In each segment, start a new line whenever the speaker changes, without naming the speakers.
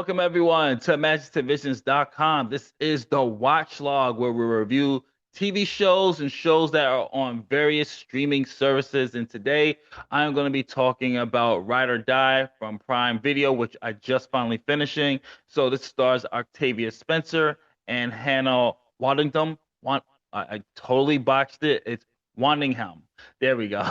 Welcome everyone to imaginativvisions.com. This is the Watch Log where we review TV shows and shows that are on various streaming services. And today I'm going to be talking about Ride or Die from Prime Video, which I just finally finishing. So this stars Octavia Spencer and Hannah Waddingham. I totally botched it. It's Waddingham. There we go.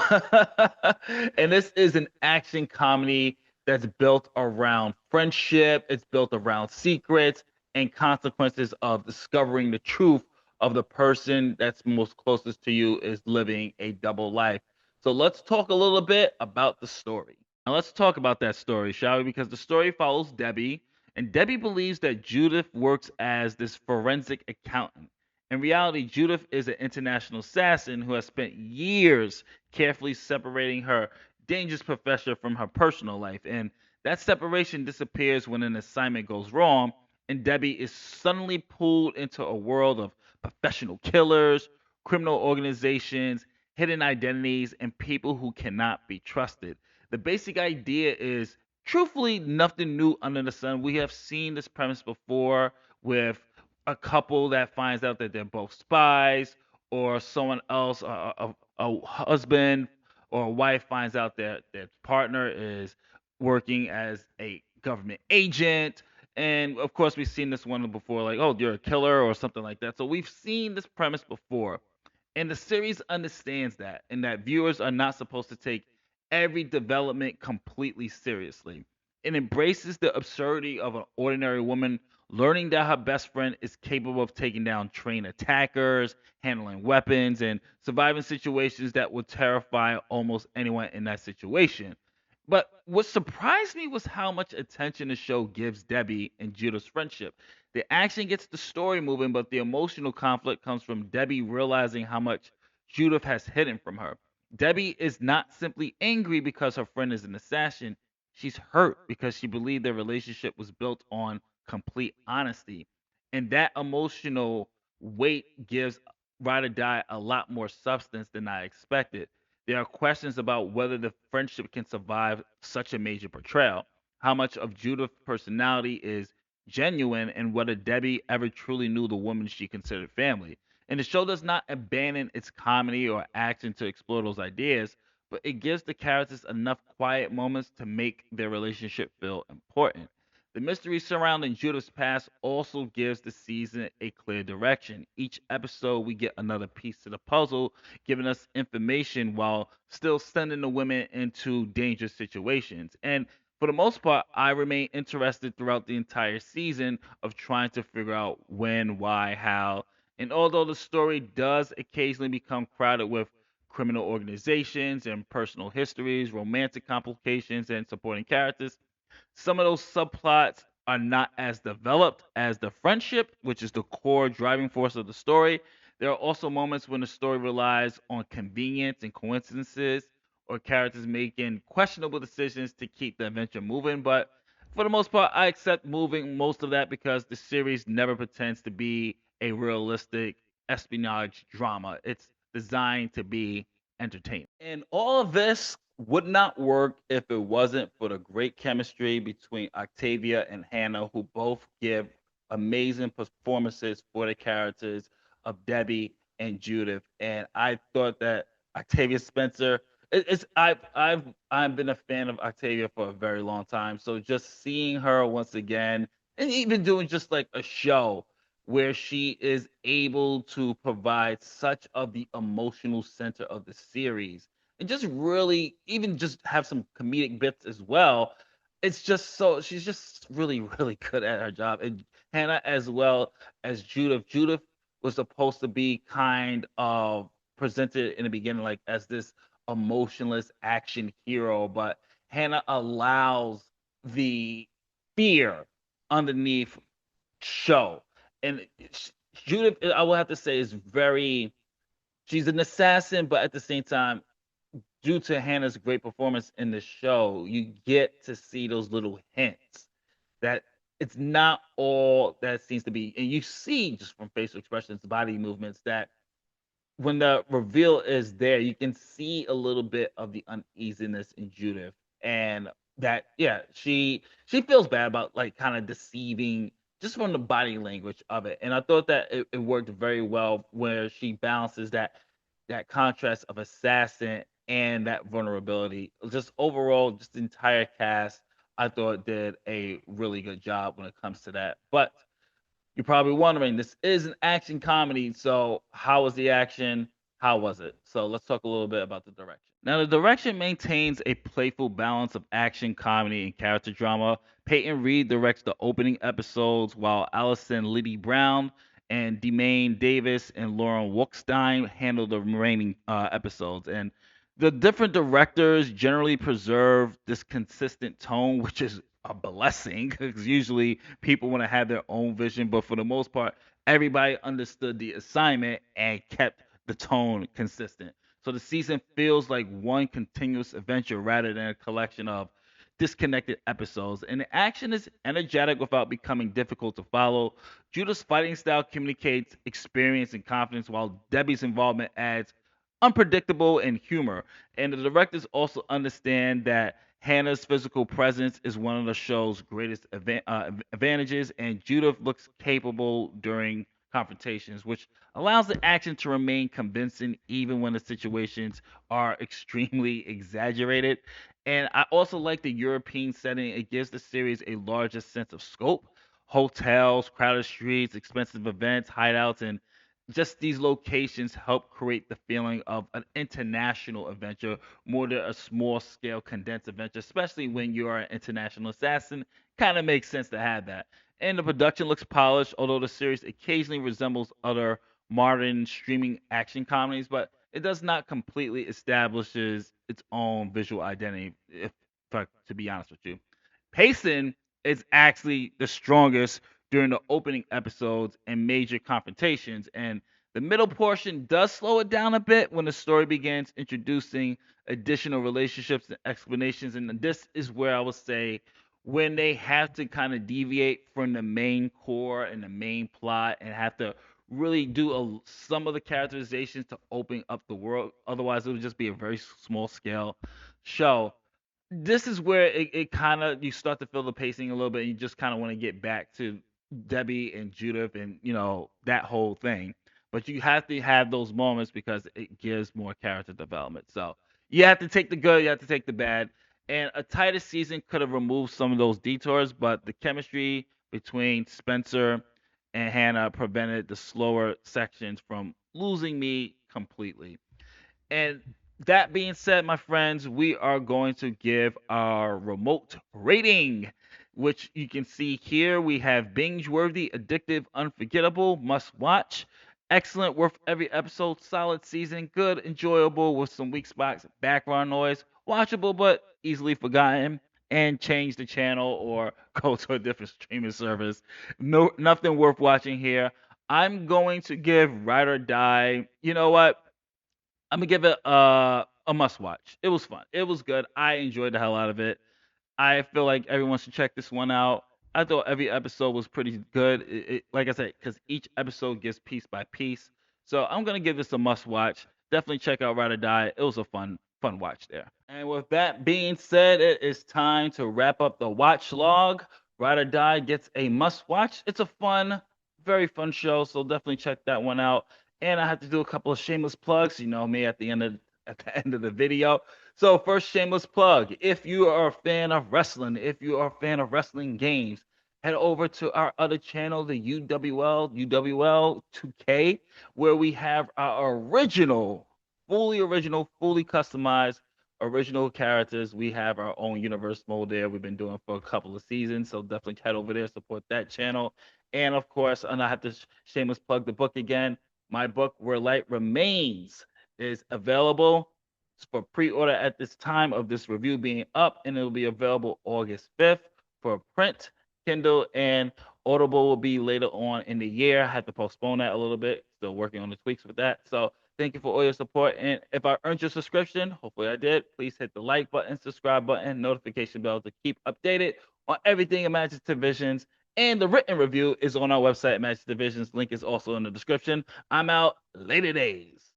And this is an action comedy that's built around friendship, it's built around secrets and consequences of discovering the truth of the person that's most closest to you is living a double life. So let's talk a little bit about the story. Now let's talk about that story, shall we? Because the story follows Debbie, and Debbie believes that Judith works as this forensic accountant. In reality, Judith is an international assassin who has spent years carefully separating her dangerous profession from her personal life. And that separation disappears when an assignment goes wrong, and Debbie is suddenly pulled into a world of professional killers, criminal organizations, hidden identities, and people who cannot be trusted. The basic idea is truthfully nothing new under the sun. We have seen this premise before with a couple that finds out that they're both spies, or someone else, a husband or a wife finds out that their partner is working as a government agent. And of course, we've seen this one before, like, oh, you're a killer or something like that. So we've seen this premise before. And the series understands that, and that viewers are not supposed to take every development completely seriously. It embraces the absurdity of an ordinary woman learning that her best friend is capable of taking down trained attackers, handling weapons, and surviving situations that would terrify almost anyone in that situation. But what surprised me was how much attention the show gives Debbie and Judah's friendship. The action gets the story moving, but the emotional conflict comes from Debbie realizing how much Judith has hidden from her. Debbie is not simply angry because her friend is an assassin. She's hurt because she believed their relationship was built on complete honesty. And that emotional weight gives Ride or Die a lot more substance than I expected. There are questions about whether the friendship can survive such a major betrayal, how much of Judith's personality is genuine, and whether Debbie ever truly knew the woman she considered family. And the show does not abandon its comedy or action to explore those ideas, but it gives the characters enough quiet moments to make their relationship feel important. The mystery surrounding Judith's past also gives the season a clear direction. Each episode, we get another piece to the puzzle, giving us information while still sending the women into dangerous situations. And for the most part, I remain interested throughout the entire season of trying to figure out when, why, how. And although the story does occasionally become crowded with criminal organizations and personal histories, romantic complications, and supporting characters, some of those subplots are not as developed as the friendship, which is the core driving force of the story. There are also moments when the story relies on convenience and coincidences, or characters making questionable decisions to keep the adventure moving. But for the most part, I accept moving most of that because the series never pretends to be a realistic espionage drama. It's designed to be entertainment. And all of this would not work if it wasn't for the great chemistry between Octavia and Hannah, who both give amazing performances for the characters of Debbie and Judith. And I thought that Octavia Spencer, I've been a fan of Octavia for a very long time. So just seeing her once again, and even doing just like a show where she is able to provide such of the emotional center of the series and just really even just have some comedic bits as well. It's just so she's just really, really good at her job. And Hannah as well as Judith. Judith was supposed to be kind of presented in the beginning like as this emotionless action hero, but Hannah allows the fear underneath show. And Judith, I will have to say, is very. She's an assassin, but at the same time, due to Hannah's great performance in the show, you get to see those little hints that it's not all that seems to be. And you see just from facial expressions, body movements, that when the reveal is there, you can see a little bit of the uneasiness in Judith. And that she feels bad about like kind of deceiving just from the body language of it. And I thought that it worked very well where she balances that contrast of assassin and that vulnerability. Just overall, just the entire cast I thought did a really good job when it comes to that. But you're probably wondering, this is an action comedy, so how was the action? How was it? So let's talk a little bit about the direction. Now, the direction maintains a playful balance of action, comedy, and character drama. Peyton Reed directs the opening episodes, while Allison Liddy Brown and Demaine Davis and Lauren Wolkstein handle the remaining episodes. And the different directors generally preserve this consistent tone, which is a blessing because usually people want to have their own vision, but for the most part, everybody understood the assignment and kept the tone consistent. So the season feels like one continuous adventure rather than a collection of disconnected episodes. And the action is energetic without becoming difficult to follow. Judith's fighting style communicates experience and confidence, while Debbie's involvement adds unpredictable and humor. And the directors also understand that Hannah's physical presence is one of the show's greatest advantages, and Judith looks capable during confrontations, which allows the action to remain convincing even when the situations are extremely exaggerated. And I also like the European setting. It gives the series a larger sense of scope. Hotels, crowded streets, expensive events, hideouts, and just these locations help create the feeling of an international adventure more than a small scale condensed adventure, especially when you're an international assassin. Kind of makes sense to have that. And the production looks polished, although the series occasionally resembles other modern streaming action comedies, but it does not completely establishes its own visual identity, to be honest with you. Pacing is actually the strongest during the opening episodes and major confrontations, and the middle portion does slow it down a bit when the story begins introducing additional relationships and explanations. And this is where I would say when they have to kind of deviate from the main core and the main plot and have to really do some of the characterizations to open up the world. Otherwise, it would just be a very small scale show. This is where it kind of you start to feel the pacing a little bit. And you just kind of want to get back to Debbie and Judith and that whole thing. But you have to have those moments because it gives more character development. So you have to take the good, you have to take the bad. And a tighter season could have removed some of those detours, but the chemistry between Spencer and Hannah prevented the slower sections from losing me completely. And that being said, my friends, we are going to give our remote rating, which you can see here. We have binge worthy, addictive, unforgettable, must watch, excellent, worth every episode, solid season, good, enjoyable with some weak spots, background noise, watchable but easily forgotten, and change the channel or go to a different streaming service. No, nothing worth watching here. I'm going to give Ride or Die. You know what? I'm gonna give it a must watch. It was fun. It was good. I enjoyed the hell out of it. I feel like everyone should check this one out. I thought every episode was pretty good. Like I said, because each episode gives piece by piece. So I'm gonna give this a must watch. Definitely check out Ride or Die. It was a fun watch there. And with that being said, it is time to wrap up the watch log. Ride or Die gets a must watch. It's a fun, very fun show. So definitely check that one out. And I have to do a couple of shameless plugs. You know me at the end of the video. So first shameless plug. If you are a fan of wrestling, if you are a fan of wrestling games, head over to our other channel, the UWL 2K, where we have our original, fully customized original characters. We have our own universe mode there. We've been doing for a couple of seasons, so definitely head over there, support that channel. And of course, and I have to shameless plug the book again. My book, Where Light Remains, is available for pre-order at this time of this review being up, and it'll be available August 5th for print, Kindle, and Audible will be later on in the year. I had to postpone that a little bit. Still working on the tweaks with that. So thank you for all your support. And if I earned your subscription, hopefully I did, please hit the like button, subscribe button, notification bell to keep updated on everything Imaginative Visions. And the written review is on our website, Imaginative Visions. Link is also in the description. I'm out. Later days.